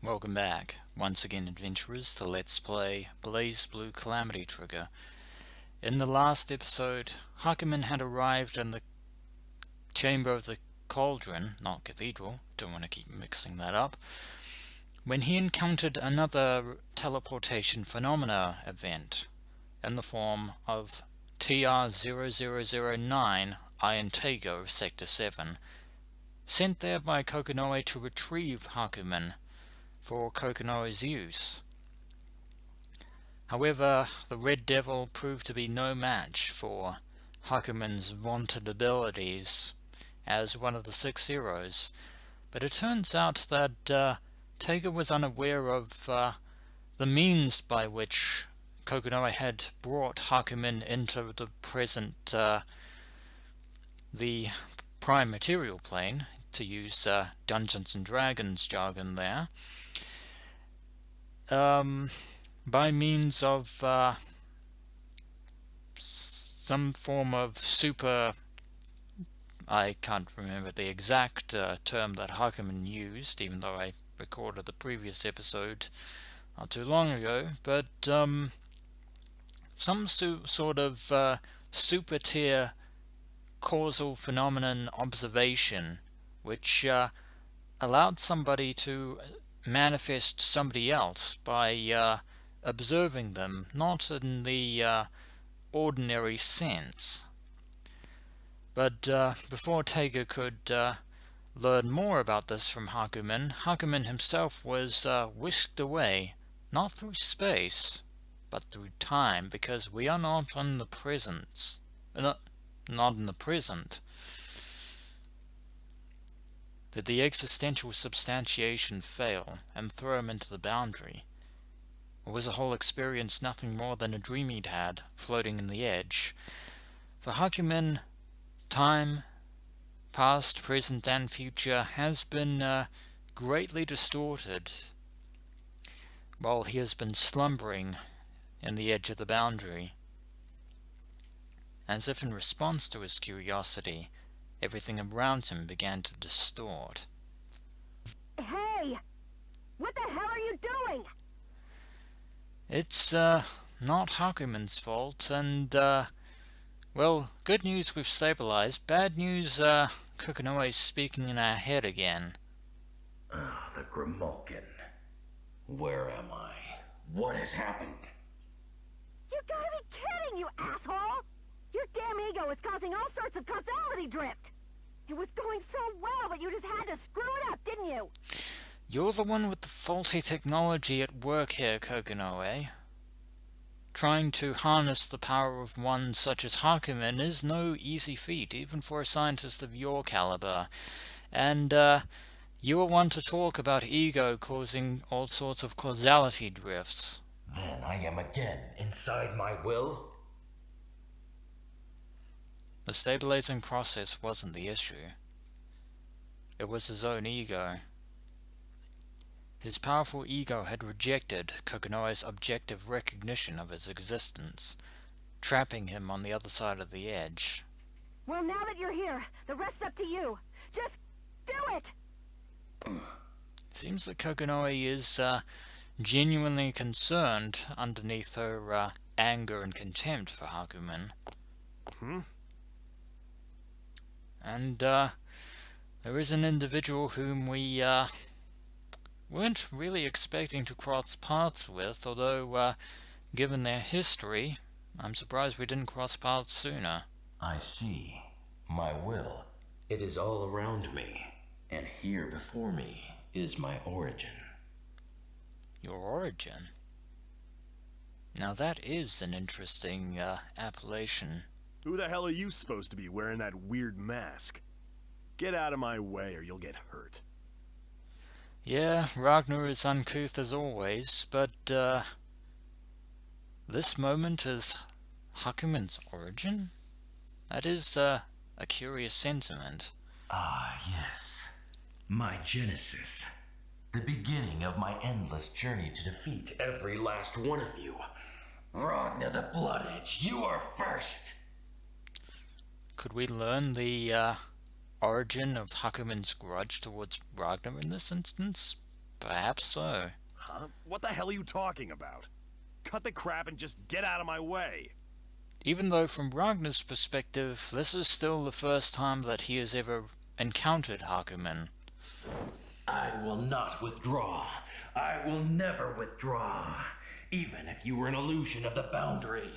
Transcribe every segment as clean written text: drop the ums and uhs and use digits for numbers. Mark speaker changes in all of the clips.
Speaker 1: Welcome back, once again adventurers, to Let's Play BlazBlue Calamity Trigger. In the last episode, Hakumen had arrived in the chamber of the cauldron, not cathedral, don't want to keep mixing that up, when he encountered another teleportation phenomena event, in the form of TR-0009 Iron Tiger of Sector 7, sent there by Kokonoe to retrieve Hakumen for Kokonoe's use. However, the Red Devil proved to be no match for Hakumen's vaunted abilities as one of the 6 heroes, but it turns out that Taiga was unaware of the means by which Kokonoe had brought Hakumen into the present, the prime material plane, to use Dungeons and Dragons jargon there, by means of some form of super, I can't remember the exact term that Hakumen used, even though I recorded the previous episode not too long ago, but some sort of super tier causal phenomenon observation, which allowed somebody to manifest somebody else by observing them, not in the ordinary sense. But before Taiga could learn more about this from Hakumen, Hakumen himself was whisked away, not through space, but through time, because we are not in the presence, not in the present. Did the existential substantiation fail and throw him into the boundary? Or was the whole experience nothing more than a dream he'd had, floating in the edge? For Hakumen, time, past, present, and future, has been greatly distorted, while he has been slumbering in the edge of the boundary. As if in response to his curiosity, everything around him began to distort.
Speaker 2: Hey! What the hell are you doing?
Speaker 1: It's not Hakumen's fault, and well, good news, we've stabilized. Bad news, Kokonoe's speaking in our head again.
Speaker 3: Ah, the Grimalkin. Where am I? What has happened?
Speaker 2: You gotta be kidding, you asshole! Your damn ego is causing all sorts of causality drift. It was going so well, but you just had to screw it up, didn't you?
Speaker 1: You're the one with the faulty technology at work here, Kokonoe. Trying to harness the power of one such as Hakumen is no easy feat, even for a scientist of your caliber. And, you are one to talk about ego causing all sorts of causality drifts.
Speaker 3: Then I am again inside my will?
Speaker 1: The stabilizing process wasn't the issue. It was his own ego. His powerful ego had rejected Kokonoe's objective recognition of his existence, trapping him on the other side of the edge.
Speaker 2: Well, now that you're here, the rest's up to you. Just do it!
Speaker 1: Seems that Kokonoe is genuinely concerned underneath her anger and contempt for Hakumen. And there is an individual whom we weren't really expecting to cross paths with, although given their history, I'm surprised we didn't cross paths sooner.
Speaker 3: I see. My will. It is all around me. And here before me is my origin.
Speaker 1: Your origin? Now that is an interesting appellation.
Speaker 4: Who the hell are you supposed to be wearing that weird mask? Get out of my way or you'll get hurt.
Speaker 1: Yeah, Ragna is uncouth as always, but this moment is Hakumen's origin? That is a curious sentiment.
Speaker 3: Ah, yes. My genesis. The beginning of my endless journey to defeat every last one of you. Ragna the Bloodedge, you are first!
Speaker 1: Could we learn the origin of Hakumen's grudge towards Ragna in this instance? Perhaps so.
Speaker 4: Huh? What the hell are you talking about? Cut the crap and just get out of my way.
Speaker 1: Even though from Ragna's perspective, this is still the first time that he has ever encountered Hakumen.
Speaker 3: I will not withdraw. I will never withdraw. Even if you were an illusion of the boundary,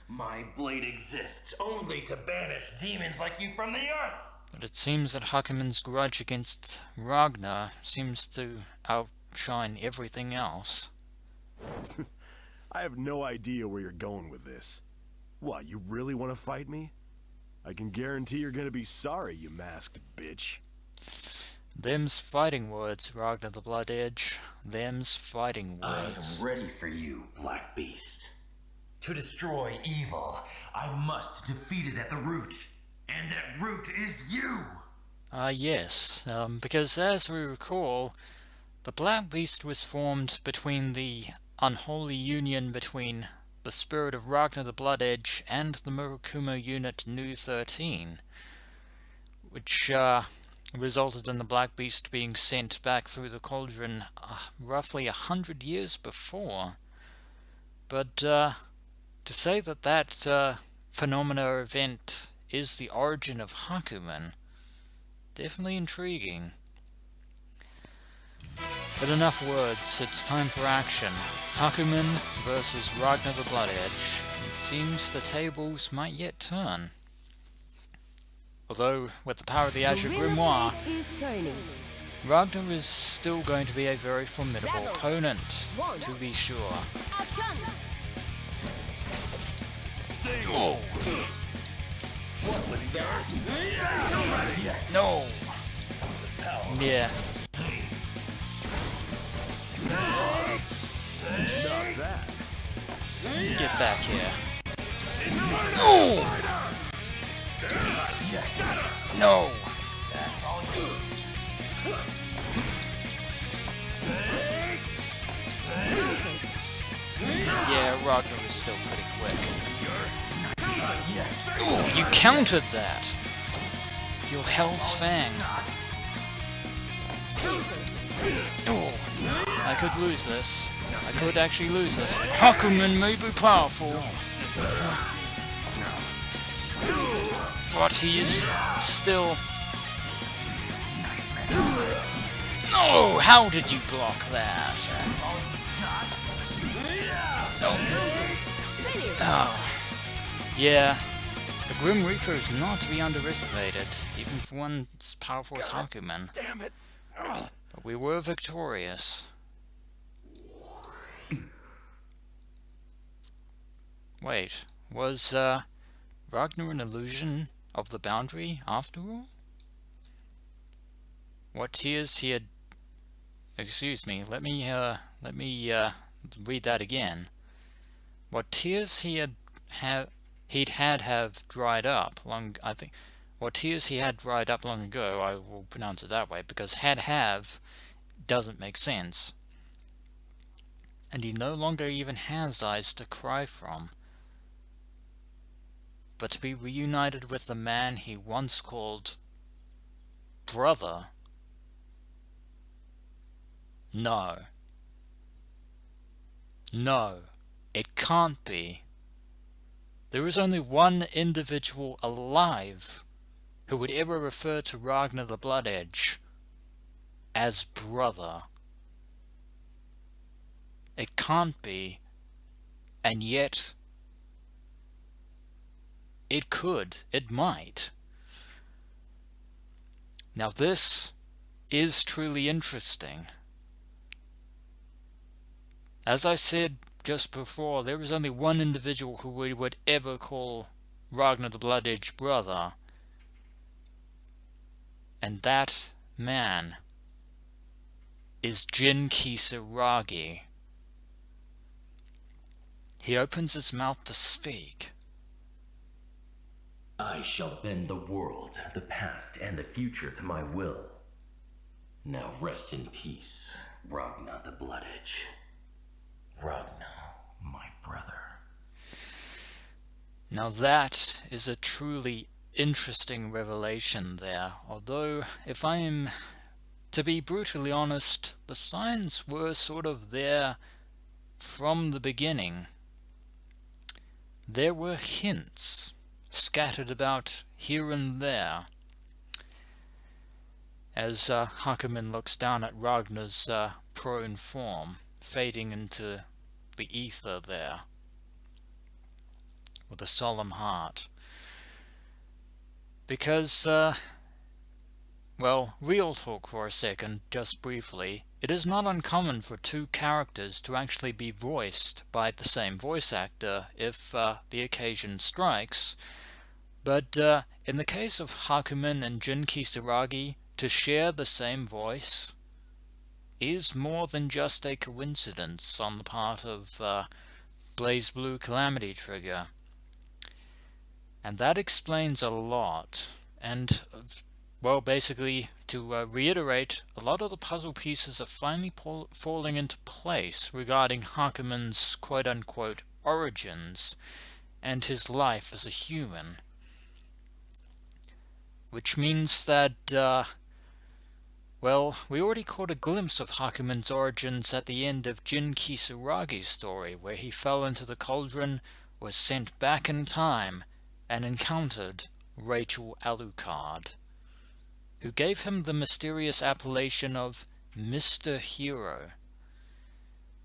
Speaker 3: my blade exists only to banish demons like you from the earth.
Speaker 1: But it seems that Hakumen's grudge against Ragna seems to outshine everything else.
Speaker 4: I have no idea where you're going with this. What, you really want to fight me? I can guarantee you're gonna be sorry, you masked bitch.
Speaker 1: Them's fighting words, Ragna the Bloodedge. Them's fighting words.
Speaker 3: I am ready for you, Black Beast. To destroy evil, I must defeat it at the root. And that root is you!
Speaker 1: Yes, because as we recall, the Black Beast was formed between the unholy union between the spirit of Ragna the Bloodedge and the Murakumo unit Nu 13, which resulted in the Black Beast being sent back through the cauldron roughly 100 years before. But to say that that phenomena event is the origin of Hakumen, definitely intriguing. But enough words, it's time for action. Hakumen versus Ragna the Bloodedge. It seems the tables might yet turn. Although, with the power of the Azure Grimoire, Ragna is still going to be a very formidable opponent, to be sure. Oh. No! Yeah. Get back here. Oh! No! Yeah, Ragna was still pretty quick. Oh, you countered that! Your Hell's Fang. Oh, I could lose this. I could actually lose this. Hakumen may be powerful, but he is still... Oh, how did you block that? Oh. Yeah, the Grim Reaper is not to be underestimated, even for one as powerful as Hakumen.
Speaker 4: Damn it!
Speaker 1: But we were victorious. Wait, was Ragnar an illusion of the boundary after all? What tears he had... Excuse me, let me read that again. What tears he'd have dried up long... What tears he had dried up long ago, I will pronounce it that way, because have doesn't make sense. And he no longer even has eyes to cry from. But to be reunited with the man he once called brother? No. No, it can't be. There is only one individual alive who would ever refer to Ragna the Bloodedge as brother. It can't be, and yet it could, it might. Now this is truly interesting. As I said just before, there is only one individual who we would ever call Ragna the Bloodedge brother. And that man is Jin Kisaragi. He opens his mouth to speak.
Speaker 3: I shall bend the world, the past, and the future to my will. Now rest in peace, Ragna the Bloodedge. Ragna, my brother.
Speaker 1: Now that is a truly interesting revelation there, although if I am to be brutally honest, the signs were sort of there from the beginning. There were hints scattered about here and there, as Hakumen looks down at Ragna's prone form, fading into the ether there, with a solemn heart. Because, well, real talk for a second, just briefly, it is not uncommon for two characters to actually be voiced by the same voice actor if the occasion strikes, but in the case of Hakumen and Jin Kisaragi, to share the same voice is more than just a coincidence on the part of BlazBlue Calamity Trigger. And that explains a lot. And, well, basically, to reiterate, a lot of the puzzle pieces are finally falling into place regarding Hakumen's quote-unquote origins and his life as a human. Which means that, well, we already caught a glimpse of Hakumen's origins at the end of Jin Kisaragi's story, where he fell into the cauldron, was sent back in time, and encountered Rachel Alucard, who gave him the mysterious appellation of Mr. Hero.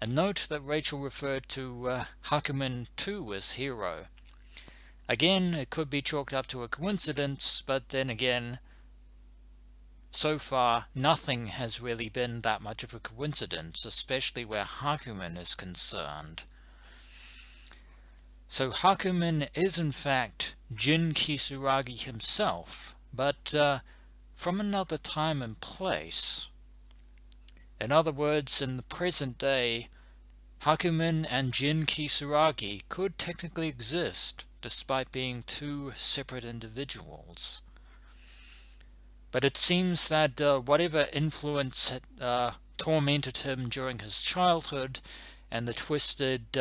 Speaker 1: And note that Rachel referred to Hakumen too as Hero. Again, it could be chalked up to a coincidence, but then again, so far, nothing has really been that much of a coincidence, especially where Hakumen is concerned. So Hakumen is in fact Jin Kisaragi himself, but from another time and place. In other words, in the present day, Hakumen and Jin Kisaragi could technically exist, despite being two separate individuals. But it seems that whatever influence had tormented him during his childhood, and the twisted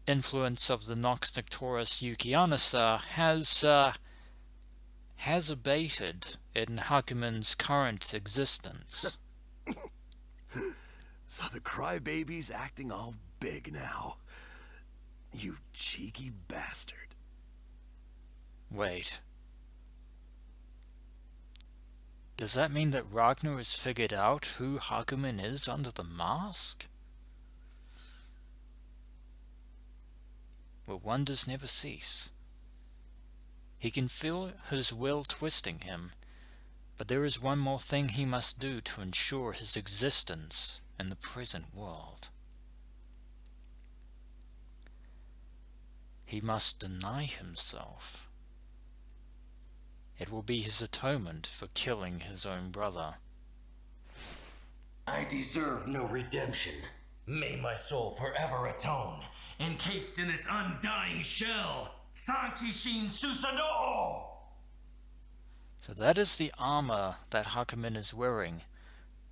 Speaker 1: influence of the Nox Nectaurus Yukianasa has abated in Hakumen's current existence.
Speaker 4: So the crybaby's acting all big now. You cheeky bastard.
Speaker 1: Wait. Does that mean that Ragnar has figured out who Hakumen is under the mask? Well, wonders never cease. He can feel his will twisting him, but there is one more thing he must do to ensure his existence in the present world. He must deny himself. It will be his atonement for killing his own brother.
Speaker 3: I deserve no redemption. May my soul forever atone, encased in this undying shell. Sankishin Susanoo!
Speaker 1: So that is the armor that Hakumen is wearing.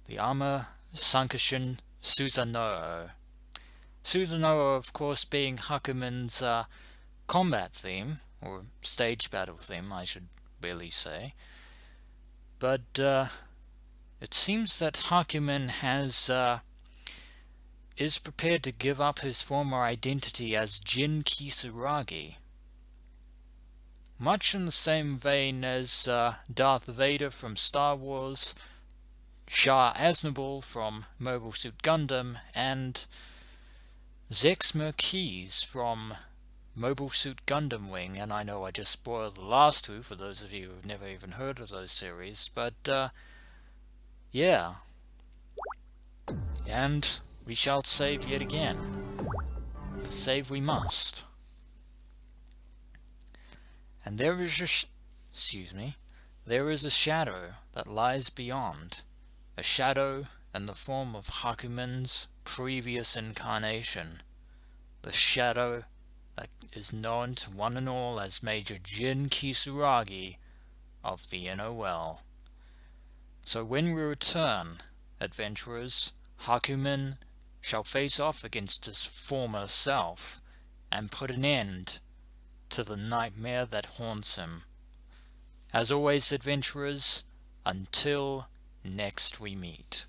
Speaker 1: The armor Sankishin Susanoo. Susanoo, of course, being Hakumen's combat theme, or stage battle theme, I should really say. But it seems that Hakumen is prepared to give up his former identity as Jin Kisaragi. Much in the same vein as Darth Vader from Star Wars, Shah Aznable from Mobile Suit Gundam, and Zex Merquise from Mobile Suit Gundam Wing. And I know I just spoiled the last two for those of you who've never even heard of those series, but yeah. And we shall save yet again, for save we must. And there is there is a shadow that lies beyond, a shadow in the form of Hakumen's previous incarnation, the shadow that is known to one and all as Major Jin Kisaragi of the NOL. So when we return, adventurers, Hakumen shall face off against his former self and put an end to the nightmare that haunts him. As always, adventurers, until next we meet.